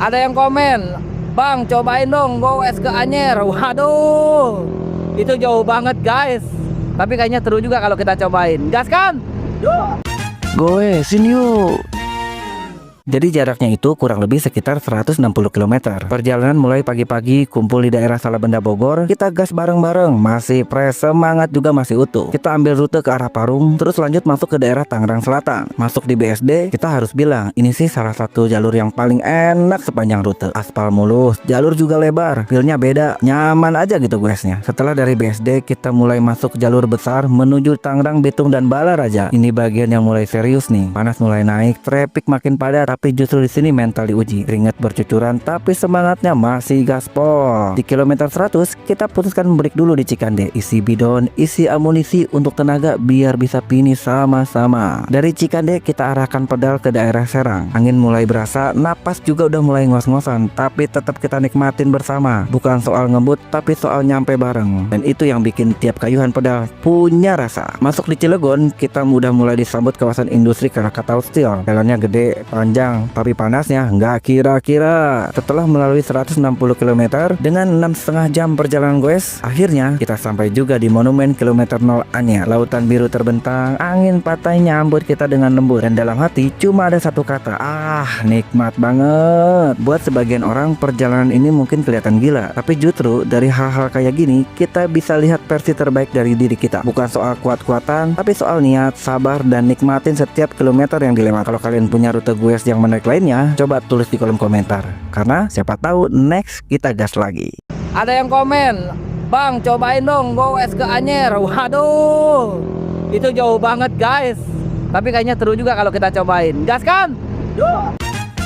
Ada yang komen, "Bang, cobain dong goes ke Anyer." Waduh, itu jauh banget guys. Tapi kayaknya seru juga kalau kita cobain. Gas kan? Goesin yuk. Jadi jaraknya itu kurang lebih sekitar 160 km. Perjalanan mulai pagi-pagi, kumpul di daerah Salabenda Bogor. Kita gas bareng-bareng, masih fresh, semangat juga masih utuh. Kita ambil rute ke arah Parung, terus lanjut masuk ke daerah Tangerang Selatan. Masuk di BSD, kita harus bilang ini sih salah satu jalur yang paling enak sepanjang rute. Aspal mulus, jalur juga lebar, feelnya beda, nyaman aja gitu guysnya. Setelah dari BSD, kita mulai masuk jalur besar menuju Tangerang, Bitung, dan Balaraja. Ini bagian yang mulai serius nih. Panas mulai naik, traffic makin padat. Tapi justru di sini mental diuji, keringat bercucuran, tapi semangatnya masih gaspol. Di kilometer 100 kita putuskan break dulu di Cikande, isi bidon, isi amunisi untuk tenaga biar bisa finish sama-sama. Dari Cikande kita arahkan pedal ke daerah Serang. Angin mulai berasa, napas juga udah mulai ngos-ngosan, tapi tetap kita nikmatin bersama. Bukan soal ngebut, tapi soal nyampe bareng. Dan itu yang bikin tiap kayuhan pedal punya rasa. Masuk di Cilegon, kita udah mulai disambut kawasan industri Krakatau Steel. Jalannya gede, panjang, tapi panasnya nggak kira-kira. Setelah melalui 160 km dengan 6,5 jam perjalanan goes, akhirnya kita sampai juga di monumen kilometer 0 Anyer. Lautan biru terbentang, angin pantai nyambut kita dengan lembut, dan dalam hati cuma ada satu kata, nikmat banget. Buat sebagian orang perjalanan ini mungkin kelihatan gila, tapi justru dari hal-hal kayak gini kita bisa lihat versi terbaik dari diri kita. Bukan soal kuat-kuatan, tapi soal niat, sabar, dan nikmatin setiap kilometer yang dilewati. Kalau kalian punya rute goes yang menarik lainnya, coba tulis di kolom komentar, karena siapa tahu next kita gas lagi. Ada yang komen, "Bang, cobain dong goes ke Anyer." Waduh, itu jauh banget guys. Tapi kayaknya seru juga kalau kita cobain. Gas kan?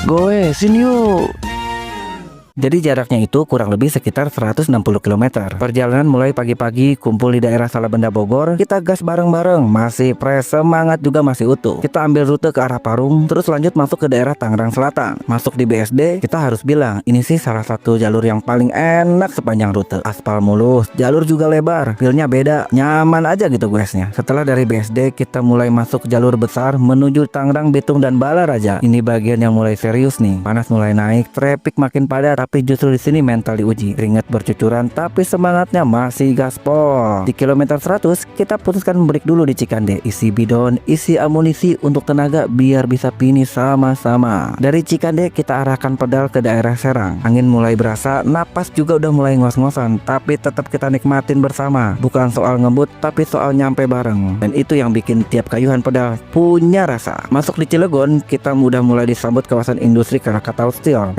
Goesin yuk. Jadi jaraknya itu kurang lebih sekitar 160 km. Perjalanan mulai pagi-pagi, kumpul di daerah Salabenda Bogor. Kita gas bareng-bareng, masih fresh, semangat juga masih utuh. Kita ambil rute ke arah Parung, terus lanjut masuk ke daerah Tangerang Selatan. Masuk di BSD, kita harus bilang ini sih salah satu jalur yang paling enak sepanjang rute. Aspal mulus, jalur juga lebar, feelnya beda, nyaman aja gitu guysnya. Setelah dari BSD, kita mulai masuk jalur besar menuju Tangerang, Bitung, dan Balaraja. Ini bagian yang mulai serius nih. Panas mulai naik, traffic makin padat. Tapi justru di sini mental diuji, keringat bercucuran, tapi semangatnya masih gaspol. Di kilometer 100 kita putuskan break dulu di Cikande, isi bidon, isi amunisi untuk tenaga biar bisa finish sama-sama. Dari Cikande kita arahkan pedal ke daerah Serang. Angin mulai berasa, napas juga udah mulai ngos-ngosan, tapi tetap kita nikmatin bersama. Bukan soal ngebut, tapi soal nyampe bareng. Dan itu yang bikin tiap kayuhan pedal punya rasa. Masuk di Cilegon, kita udah mulai disambut kawasan industri Krakatau Steel.